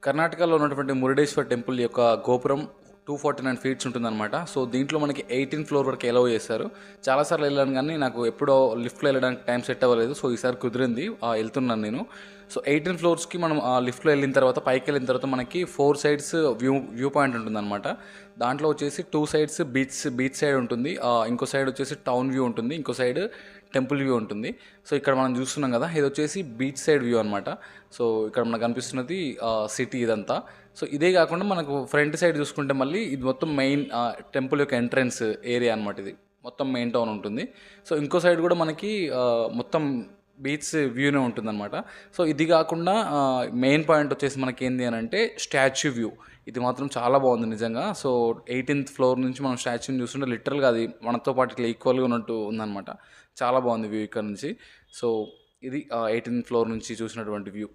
కర్ణాటకలో ఉన్నటువంటి మురుడేశ్వర్ టెంపుల్ యొక్క గోపురం 249 ఫీట్స్ ఉంటుందన్నమాట. సో దీంట్లో మనకి 18th ఫ్లోర్ వరకు అలౌ చేశారు. చాలాసార్లు వెళ్ళాను కానీ నాకు ఎప్పుడో లిఫ్ట్లో వెళ్ళడానికి టైం సెట్ అవ్వలేదు. సో ఈసారి కుదిరింది, వెళ్తున్నాను నేను. సో 18 ఫ్లోర్స్కి మనం లిఫ్ట్లో వెళ్ళిన తర్వాత పైకి వెళ్ళిన తర్వాత మనకి 4 సైడ్స్ వ్యూ పాయింట్ ఉంటుందన్నమాట. దాంట్లో వచ్చేసి 2 సైడ్స్ బీచ్ సైడ్ ఉంటుంది, ఇంకో సైడ్ వచ్చేసి టౌన్ వ్యూ ఉంటుంది, ఇంకో సైడ్ టెంపుల్ వ్యూ ఉంటుంది. సో ఇక్కడ మనం చూస్తున్నాం కదా, ఇది వచ్చేసి బీచ్ సైడ్ వ్యూ అనమాట. సో ఇక్కడ మనకు కనిపిస్తున్నది సిటీ ఇదంతా. సో ఇదే కాకుండా మనకు ఫ్రంట్ సైడ్ చూసుకుంటే మళ్ళీ ఇది మొత్తం మెయిన్ టెంపుల్ యొక్క ఎంట్రన్స్ ఏరియా అనమాట. ఇది మొత్తం మెయిన్ టౌన్ ఉంటుంది. సో ఇంకో సైడ్ కూడా మనకి మొత్తం బీచ్ వ్యూనే ఉంటుందన్నమాట. సో ఇది కాకుండా మెయిన్ పాయింట్ వచ్చేసి మనకి ఏంది అని అంటే స్టాచ్యూ వ్యూ. ఇది మాత్రం చాలా బాగుంది నిజంగా. సో 18th ఫ్లోర్ నుంచి మనం స్టాచ్యూని చూస్తుంటే లిటరల్గా అది మనతో పాటు ఇట్లా ఈక్వల్గా ఉన్నట్టు ఉందన్నమాట. చాలా బాగుంది వ్యూ ఇక్కడ నుంచి. సో ఇది 18th ఫ్లోర్ నుంచి చూసినటువంటి వ్యూ.